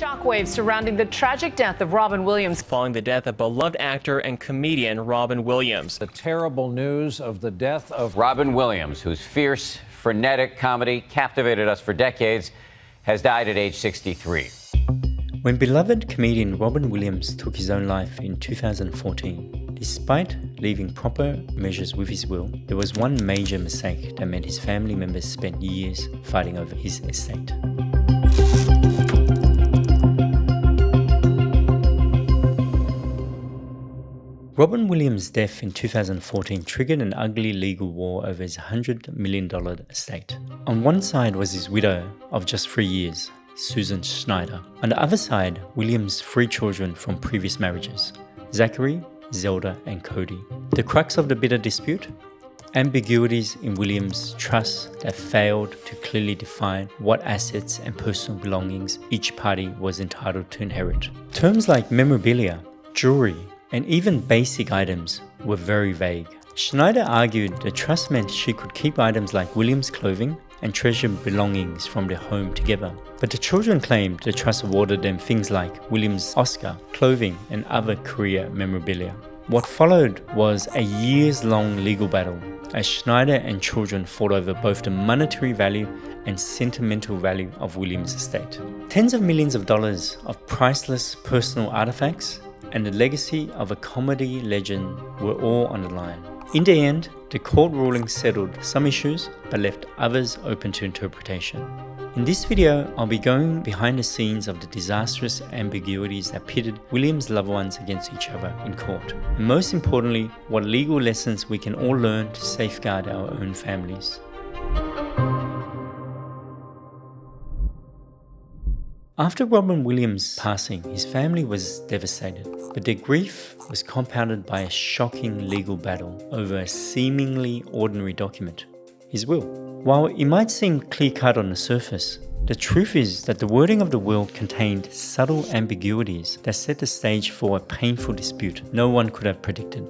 Shockwaves surrounding the tragic death of Robin Williams. Following the death of beloved actor and comedian Robin Williams. The terrible news of the death of Robin Williams, whose fierce, frenetic comedy captivated us for decades, has died at age 63. When beloved comedian Robin Williams took his own life in 2014, despite leaving proper measures with his will, there was one major mistake that meant his family members spent years fighting over his estate. Robin Williams' death in 2014 triggered an ugly legal war over his $100 million estate. On one side was his widow of just 3 years, Susan Schneider. On the other side, Williams' 3 children from previous marriages, Zachary, Zelda, and Cody. The crux of the bitter dispute? Ambiguities in Williams' trust that failed to clearly define what assets and personal belongings each party was entitled to inherit. Terms like memorabilia, jewelry, and even basic items were very vague. Schneider argued the trust meant she could keep items like Williams' clothing and treasured belongings from their home together. But the children claimed the trust awarded them things like Williams' Oscar, clothing, and other career memorabilia. What followed was a years-long legal battle as Schneider and children fought over both the monetary value and sentimental value of Williams' estate. Tens of millions of dollars of priceless personal artifacts and the legacy of a comedy legend were all on the line. In the end, the court ruling settled some issues but left others open to interpretation. In this video, I'll be going behind the scenes of the disastrous ambiguities that pitted Williams' loved ones against each other in court, and most importantly, what legal lessons we can all learn to safeguard our own families. After Robin Williams' passing, his family was devastated, but their grief was compounded by a shocking legal battle over a seemingly ordinary document, his will. While it might seem clear-cut on the surface, the truth is that the wording of the will contained subtle ambiguities that set the stage for a painful dispute no one could have predicted.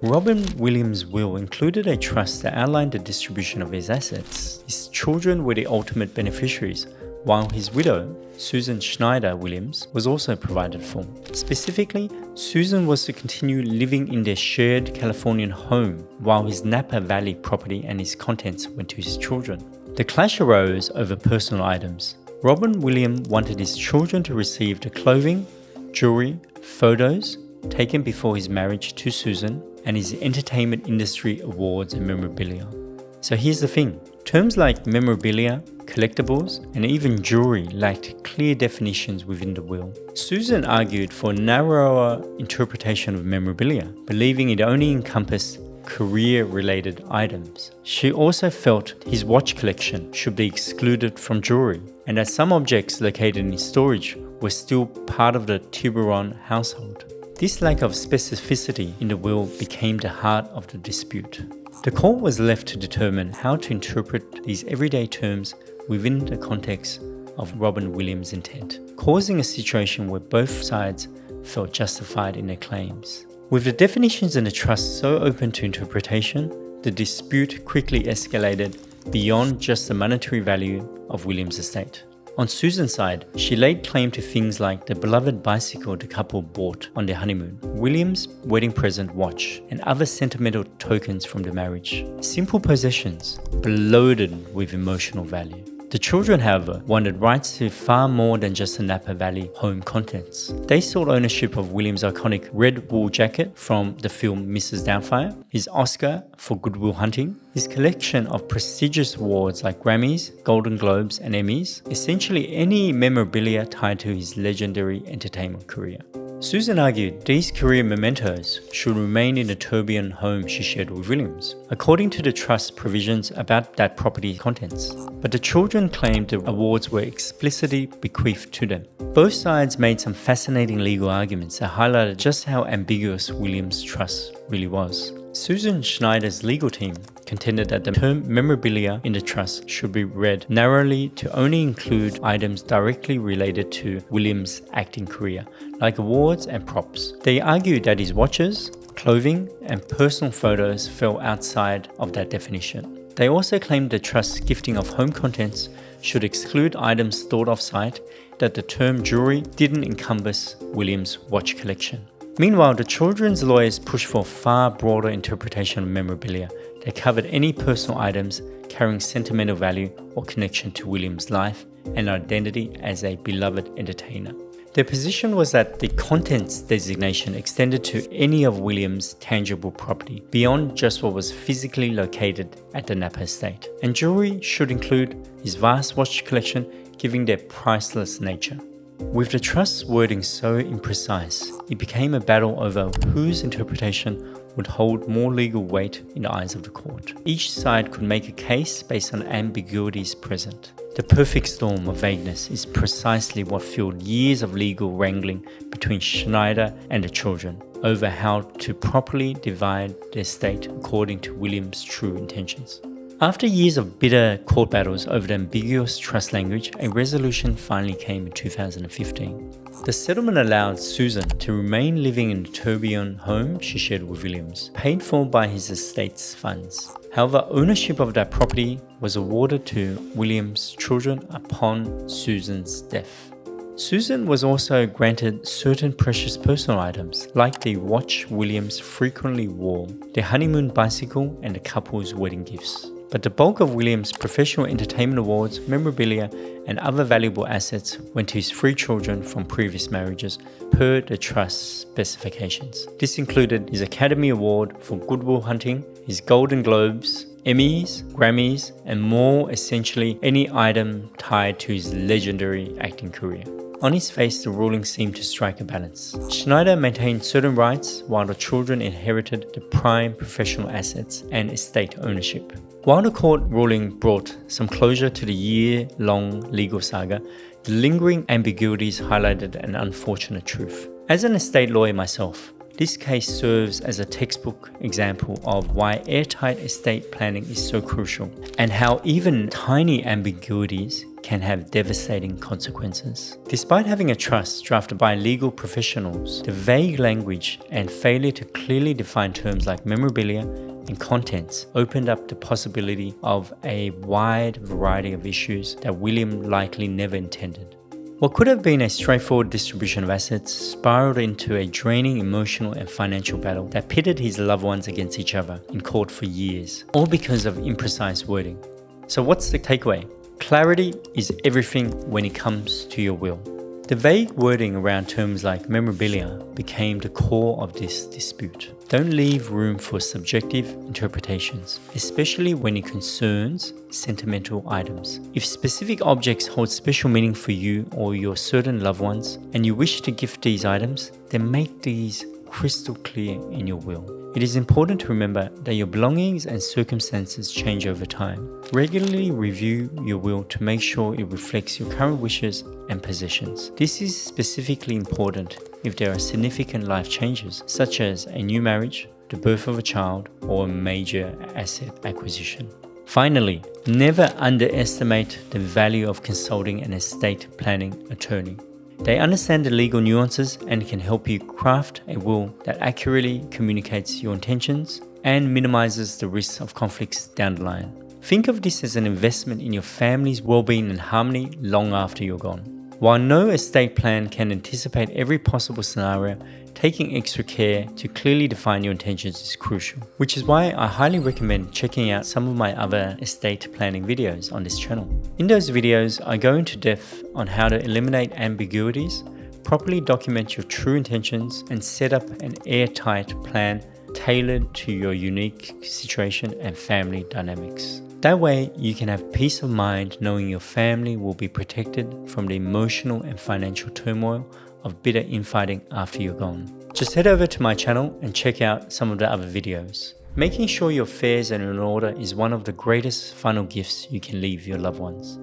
Robin Williams' will included a trust that outlined the distribution of his assets. His children were the ultimate beneficiaries, while his widow, Susan Schneider Williams, was also provided for. Specifically, Susan was to continue living in their shared Californian home, while his Napa Valley property and its contents went to his children. The clash arose over personal items. Robin Williams wanted his children to receive the clothing, jewelry, photos taken before his marriage to Susan, and his entertainment industry awards and memorabilia. So here's the thing. Terms like memorabilia, collectibles, and even jewelry lacked clear definitions within the will. Susan argued for a narrower interpretation of memorabilia, believing it only encompassed career-related items. She also felt his watch collection should be excluded from jewelry, and that some objects located in storage were still part of the Tiburon household. This lack of specificity in the will became the heart of the dispute. The court was left to determine how to interpret these everyday terms within the context of Robin Williams' intent, causing a situation where both sides felt justified in their claims. With the definitions in the trust so open to interpretation, the dispute quickly escalated beyond just the monetary value of Williams' estate. On Susan's side, she laid claim to things like the beloved bicycle the couple bought on their honeymoon, Williams' wedding present watch, and other sentimental tokens from the marriage. Simple possessions, but loaded with emotional value. The children, however, wanted rights to far more than just the Napa Valley home contents. They sought ownership of Williams' iconic red wool jacket from the film Mrs. Doubtfire, his Oscar for Good Will Hunting, his collection of prestigious awards like Grammys, Golden Globes, and Emmys, essentially any memorabilia tied to his legendary entertainment career. Susan argued these career mementos should remain in the tourbillon home she shared with Williams, according to the trust provisions about that property's contents. But the children claimed the awards were explicitly bequeathed to them. Both sides made some fascinating legal arguments that highlighted just how ambiguous Williams' trust really was. Susan Schneider's legal team contended that the term memorabilia in the trust should be read narrowly to only include items directly related to Williams' acting career, like awards and props. They argued that his watches, clothing, and personal photos fell outside of that definition. They also claimed the trust's gifting of home contents should exclude items stored off-site, that the term jewelry didn't encompass Williams' watch collection. Meanwhile, the children's lawyers pushed for a far broader interpretation of memorabilia that covered any personal items carrying sentimental value or connection to Williams' life and identity as a beloved entertainer. Their position was that the contents designation extended to any of Williams' tangible property, beyond just what was physically located at the Napa estate. And jewelry should include his vast watch collection, giving their priceless nature. With the trust's wording so imprecise, it became a battle over whose interpretation would hold more legal weight in the eyes of the court. Each side could make a case based on ambiguities present. The perfect storm of vagueness is precisely what fueled years of legal wrangling between Schneider and the children over how to properly divide the estate according to Williams' true intentions. After years of bitter court battles over the ambiguous trust language, a resolution finally came in 2015. The settlement allowed Susan to remain living in the tourbillon home she shared with Williams, paid for by his estate's funds. However, ownership of that property was awarded to Williams' children upon Susan's death. Susan was also granted certain precious personal items, like the watch Williams frequently wore, their honeymoon bicycle, and the couple's wedding gifts. But the bulk of Williams' professional entertainment awards, memorabilia, and other valuable assets went to his 3 children from previous marriages per the trust's specifications. This included his Academy Award for Good Will Hunting, his Golden Globes, Emmys, Grammys, and more essentially any item tied to his legendary acting career. On his face, the ruling seemed to strike a balance. Schneider maintained certain rights while the children inherited the prime professional assets and estate ownership. While the court ruling brought some closure to the year-long legal saga, the lingering ambiguities highlighted an unfortunate truth. As an estate lawyer myself, this case serves as a textbook example of why airtight estate planning is so crucial, and how even tiny ambiguities can have devastating consequences. Despite having a trust drafted by legal professionals, the vague language and failure to clearly define terms like memorabilia and contents opened up the possibility of a wide variety of issues that William likely never intended. What could have been a straightforward distribution of assets spiraled into a draining emotional and financial battle that pitted his loved ones against each other in court for years, all because of imprecise wording. So what's the takeaway? Clarity is everything when it comes to your will. The vague wording around terms like memorabilia became the core of this dispute. Don't leave room for subjective interpretations, especially when it concerns sentimental items. If specific objects hold special meaning for you or your certain loved ones, and you wish to gift these items, then make these crystal clear in your will. It is important to remember that your belongings and circumstances change over time. Regularly review your will to make sure it reflects your current wishes and possessions. This is specifically important if there are significant life changes, such as a new marriage, the birth of a child, or a major asset acquisition. Finally, never underestimate the value of consulting an estate planning attorney. They understand the legal nuances and can help you craft a will that accurately communicates your intentions and minimizes the risks of conflicts down the line. Think of this as an investment in your family's well-being and harmony long after you're gone. While no estate plan can anticipate every possible scenario, taking extra care to clearly define your intentions is crucial, which is why I highly recommend checking out some of my other estate planning videos on this channel. In those videos, I go into depth on how to eliminate ambiguities, properly document your true intentions, and set up an airtight plan tailored to your unique situation and family dynamics. That way, you can have peace of mind knowing your family will be protected from the emotional and financial turmoil of bitter infighting after you're gone. Just head over to my channel and check out some of the other videos. Making sure your affairs are in order is one of the greatest final gifts you can leave your loved ones.